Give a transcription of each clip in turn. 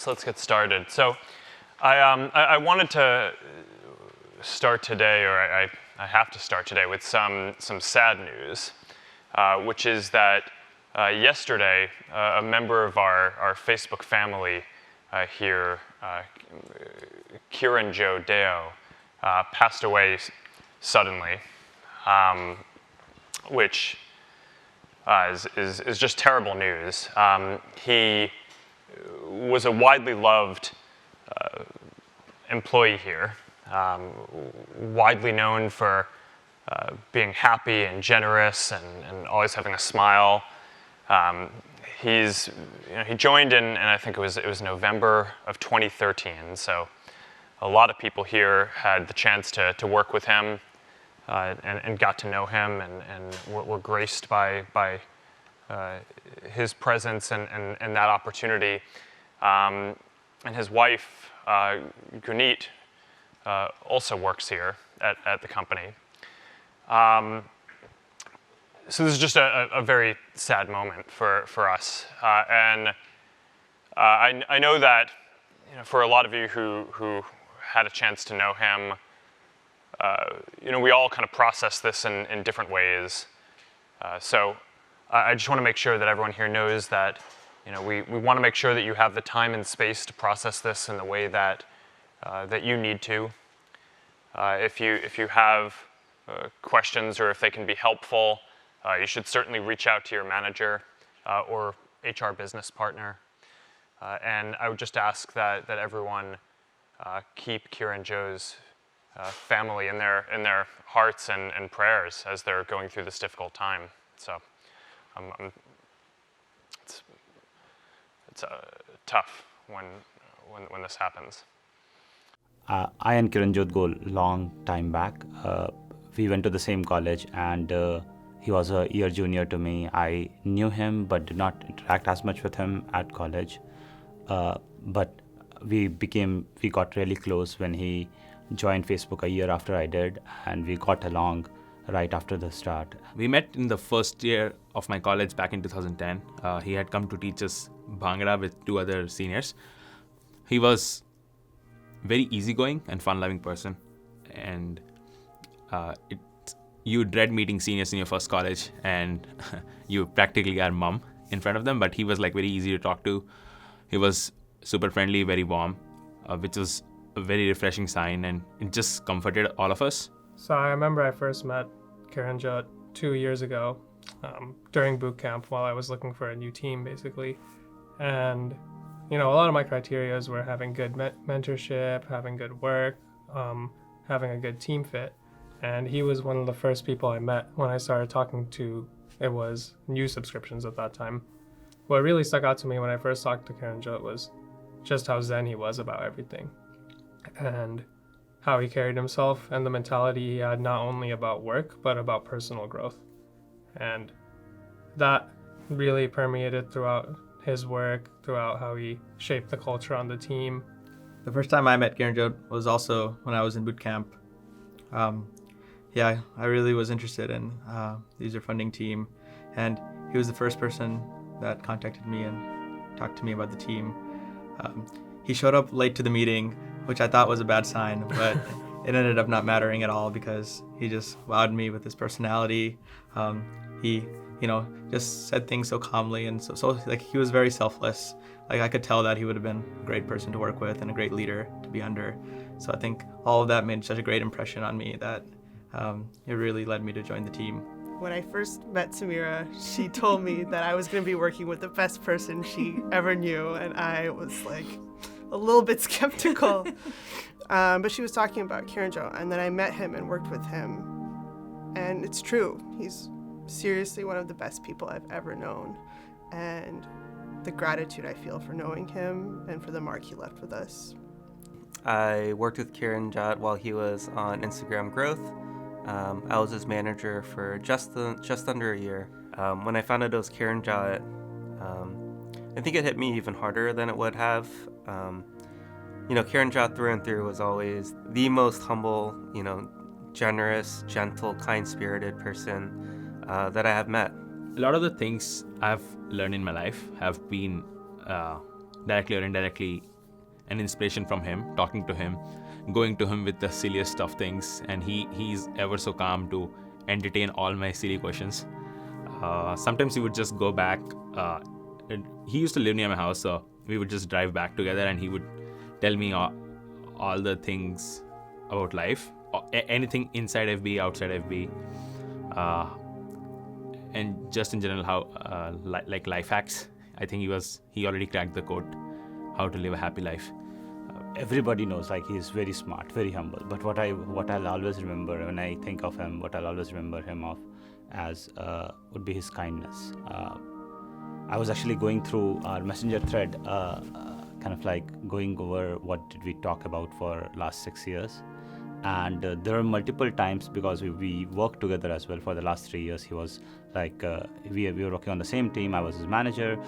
So let's get started. So I wanted to start today, or I have to start today with some sad news, which is that yesterday a member of our Facebook family here, Kiranjot Deol, passed away suddenly, which is just terrible news. He was a widely loved employee here, widely known for being happy and generous and always having a smile. He joined in, and I think it was November of 2013. So a lot of people here had the chance to work with him and got to know him and were graced by his presence and that opportunity. And his wife, Gunit, also works here at the company. So this is just a very sad moment for us. And I know that for a lot of you who had a chance to know him, we all kind of process this in different ways. So I just want to make sure that everyone here knows that we want to make sure that you have the time and space to process this in the way that you need to. If you have questions or if they can be helpful, you should certainly reach out to your manager or HR business partner. And I would just ask that everyone keep Kiranjot's family in their hearts and prayers as they're going through this difficult time. So it's tough when this happens. I and Kiranjot go long time back. We went to the same college, and he was a year junior to me. I knew him but did not interact as much with him at college. But we got really close when he joined Facebook a year after I did, and we got along right after the start. We met in the first year of my college back in 2010. He had come to teach us Bhangra with two other seniors. He was very easygoing and fun-loving person, and you dread meeting seniors in your first college, and you practically are mum in front of them, but he was very easy to talk to. He was super friendly, very warm, which was a very refreshing sign, and it just comforted all of us. So I remember I first met Kiranjot 2 years ago during boot camp while I was looking for a new team, basically. And, a lot of my criteria were having good mentorship, having good work, having a good team fit. And he was one of the first people I met when I started talking to, it was news subscriptions at that time. What really stuck out to me when I first talked to Kiranjot was just how zen he was about everything. And how he carried himself and the mentality he had not only about work, but about personal growth. And that really permeated throughout his work, throughout how he shaped the culture on the team. The first time I met Kiranjot was also when I was in boot camp. I really was interested in the user funding team, and he was the first person that contacted me and talked to me about the team. He showed up late to the meeting, which I thought was a bad sign, but it ended up not mattering at all because he just wowed me with his personality. He, just said things so calmly, and so he was very selfless. I could tell that he would have been a great person to work with and a great leader to be under. So I think all of that made such a great impression on me that it really led me to join the team. When I first met Samira, she told me that I was going to be working with the best person she ever knew, and I was a little bit skeptical. But she was talking about Kiranjot, and then I met him and worked with him. And it's true. He's seriously one of the best people I've ever known. And the gratitude I feel for knowing him and for the mark he left with us. I worked with Kiranjot while he was on Instagram Growth. I was his manager for just under a year. When I found out it was Kiranjot, I think it hit me even harder than it would have. Kiranjot through and through was always the most humble, generous, gentle, kind-spirited person that I have met. A lot of the things I've learned in my life have been directly or indirectly an inspiration from him, talking to him, going to him with the silliest of things, and he's ever so calm to entertain all my silly questions. Sometimes he would just go back. And he used to live near my house, so we would just drive back together, and he would tell me all the things about life, anything inside FB, outside FB, and just in general how like life hacks. I think he already cracked the code how to live a happy life. Everybody knows like he's very smart, very humble. But what I'll always remember when I think of him, what I'll always remember him of as would be his kindness. I was actually going through our messenger thread, kind of like going over what did we talk about for last 6 years. And there were multiple times, because we worked together as well for the last 3 years. He was like, we were working on the same team. I was his manager.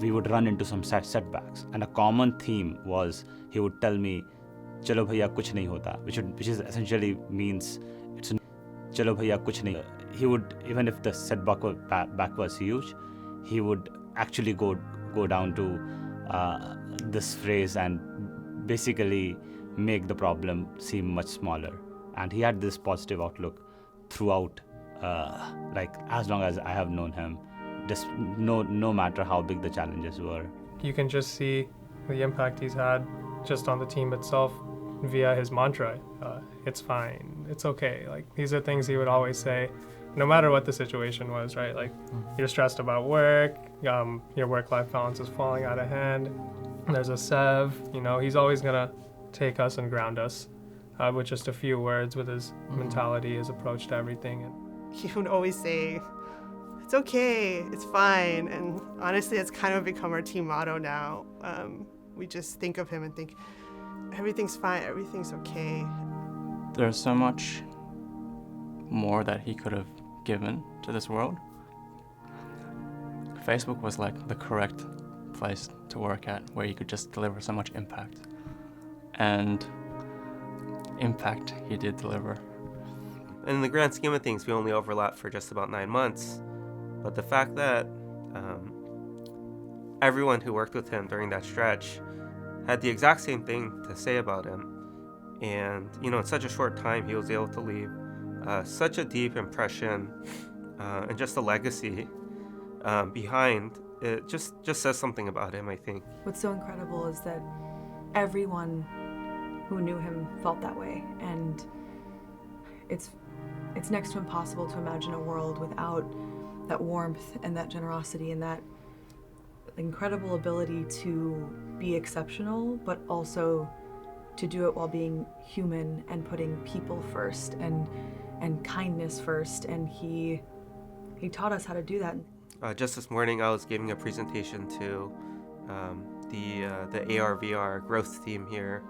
We would run into some setbacks. And a common theme was he would tell me, "Chalo bhaiya, kuch nahi hota," which is essentially means, "Chalo bhaiya, kuch nahi." He would, even if the setback back was huge, he would actually go down to this phrase and basically make the problem seem much smaller. And he had this positive outlook throughout, like as long as I have known him, just no matter how big the challenges were. You can just see the impact he's had just on the team itself via his mantra. It's fine, it's okay. Like, these are things he would always say, no matter what the situation was, right? Like, you're stressed about work, your work-life balance is falling out of hand, there's a sev, he's always gonna take us and ground us with just a few words, with his mentality, his approach to everything. And He would always say, "It's okay, it's fine." And honestly, it's kind of become our team motto now. We just think of him and think, everything's fine, everything's okay. There's so much more that he could have given to this world. Facebook was like the correct place to work at, where you could just deliver so much impact. And impact he did deliver. In the grand scheme of things, we only overlapped for just about 9 months. But the fact that everyone who worked with him during that stretch had the exact same thing to say about him. And, in such a short time, he was able to leave such a deep impression and just a legacy behind. It just says something about him, I think. What's so incredible is that everyone who knew him felt that way, and it's next to impossible to imagine a world without that warmth and that generosity and that incredible ability to be exceptional, but also to do it while being human and putting people first and kindness first. And he taught us how to do that. Just this morning, I was giving a presentation to the AR/VR growth team here,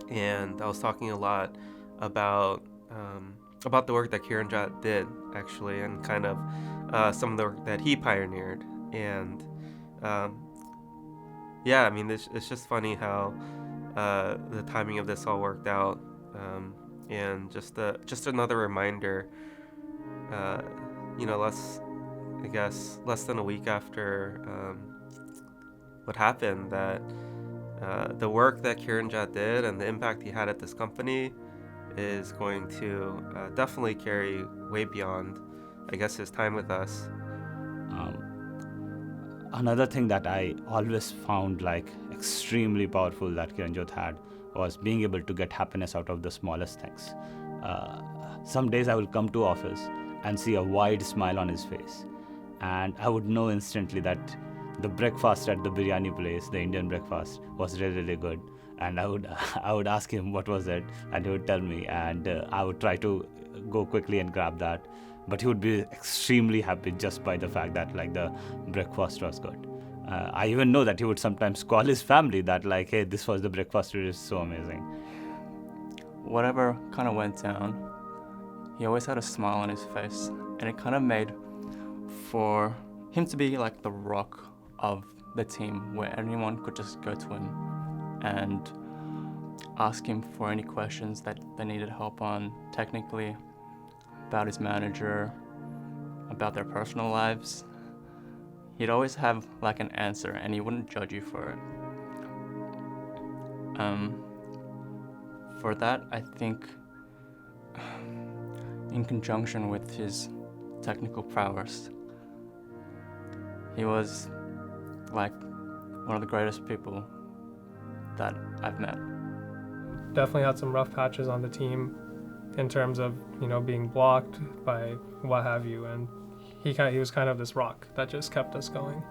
and I was talking a lot about the work that Kiranjot did, actually, and kind of some of the work that he pioneered. And it's just funny how the timing of this all worked out, and just another reminder. Less than a week after what happened, that the work that Kiranjot did and the impact he had at this company is going to definitely carry way beyond, I guess, his time with us. Another thing that I always found like extremely powerful that Kiranjot had was being able to get happiness out of the smallest things. Some days I will come to office and see a wide smile on his face, and I would know instantly that the breakfast at the biryani place, the Indian breakfast, was really, really good. And I would ask him what was it, and he would tell me, and I would try to go quickly and grab that. But he would be extremely happy just by the fact that like the breakfast was good. I even know that he would sometimes call his family that like, "Hey, this was the breakfast, it is so amazing." Whatever kind of went down, he always had a smile on his face, and it kind of made for him to be like the rock of the team, where anyone could just go to him and ask him for any questions that they needed help on technically, about his manager, about their personal lives. he'd always have like an answer, and he wouldn't judge you for it. For that, I think, in conjunction with his technical prowess, he was like one of the greatest people that I've met. Definitely had some rough patches on the team in terms of, being blocked by what have you, and he was kind of this rock that just kept us going.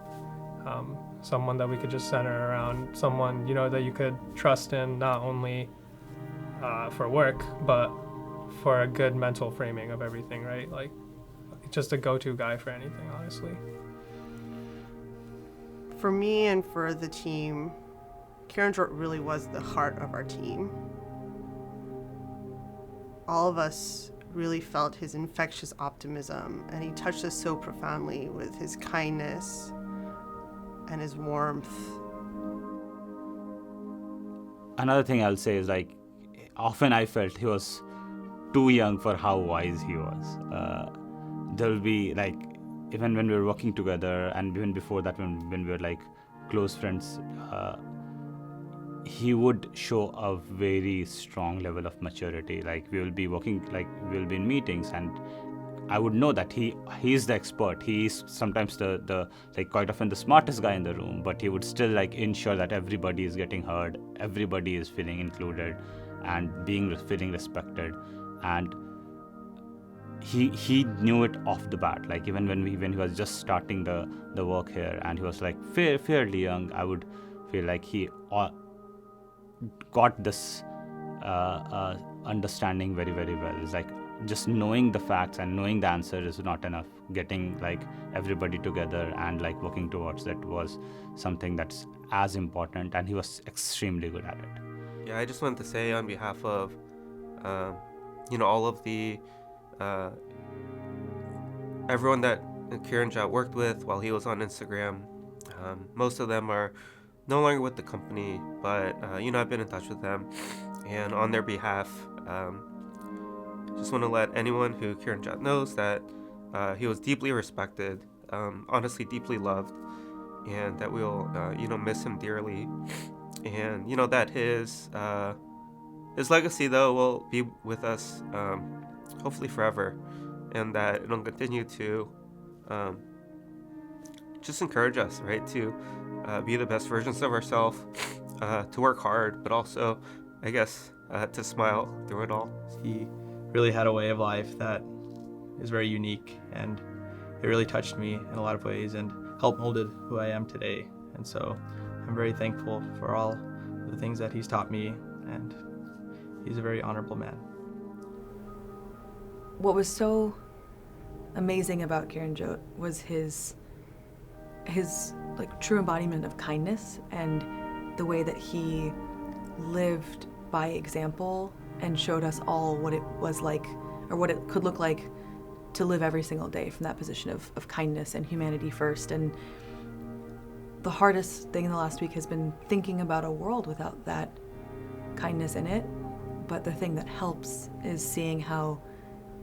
Someone that we could just center around, someone, that you could trust in, not only for work, but for a good mental framing of everything, right? Like, just a go-to guy for anything, honestly. For me and for the team, Kiranjot really was the heart of our team. All of us really felt his infectious optimism, and he touched us so profoundly with his kindness and his warmth. Another thing I'll say is, like, often I felt he was too young for how wise he was. There will be, like, even when we were working together, and even before that, when we were like close friends, he would show a very strong level of maturity. Like, we will be working, like, we will be in meetings, and I would know that he is the expert. He is sometimes the like, quite often the smartest guy in the room, but he would still, like, ensure that everybody is getting heard, everybody is feeling included, and feeling respected. And he knew it off the bat. Like, even when he was just starting the work here, and he was like fairly young, I would feel like he got this understanding very, very well. It's like, just knowing the facts and knowing the answer is not enough. Getting, like, everybody together and, like, working towards that was something that's as important, and he was extremely good at it. Yeah, I just wanted to say on behalf of all of the everyone that Kiranjot worked with while he was on Instagram. Most of them are no longer with the company, but I've been in touch with them, and on their behalf, just want to let anyone who Kiranjot knows that he was deeply respected, honestly deeply loved, and that we'll miss him dearly, and that his legacy, though, will be with us hopefully forever, and that it'll continue to just encourage us, right, to be the best versions of ourselves, to work hard, but also, I guess, to smile through it all. He really had a way of life that is very unique, and it really touched me in a lot of ways and helped molded who I am today. And so I'm very thankful for all the things that he's taught me, and he's a very honorable man. What was so amazing about Kiranjot was his like true embodiment of kindness, and the way that he lived by example and showed us all what it was like, or what it could look like, to live every single day from that position of kindness and humanity first. And the hardest thing in the last week has been thinking about a world without that kindness in it. But the thing that helps is seeing how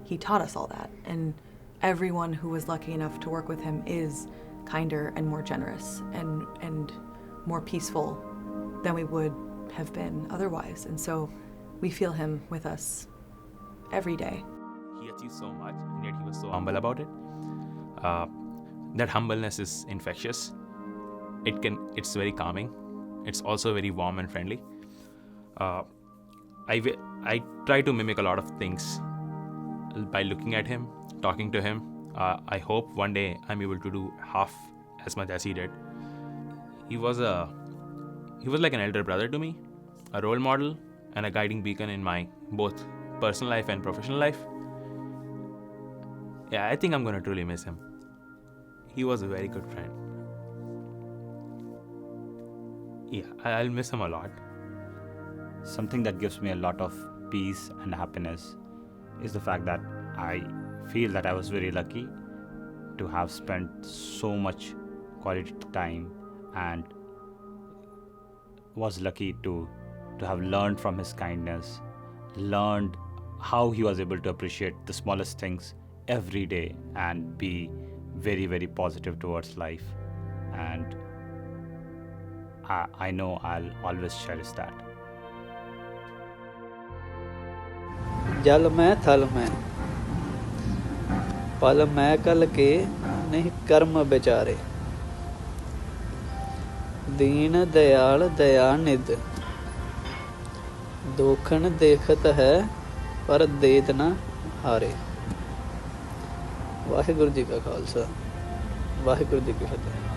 he taught us all that. And everyone who was lucky enough to work with him is kinder and more generous and more peaceful than we would have been otherwise. And so we feel him with us every day. He achieved so much, and yet he was so humble about it. That humbleness is infectious. It's very calming. It's also very warm and friendly. I try to mimic a lot of things by looking at him, talking to him. I hope one day I'm able to do half as much as he did. He was like an elder brother to me, a role model, and a guiding beacon in my both personal life and professional life. Yeah, I think I'm gonna truly miss him. He was a very good friend. Yeah, I'll miss him a lot. Something that gives me a lot of peace and happiness is the fact that I feel that I was very lucky to have spent so much quality time, and was lucky to have learned from his kindness, learned how he was able to appreciate the smallest things every day and be very, very positive towards life. and I know I'll always cherish that. जल में थल में पल में कल के नहीं कर्म बेचारे दीन दयाल दया निध दोखन देखत है पर देत ना हारे। वाहिगुरु जी का खालसा वाहिगुरु जी की फतेह।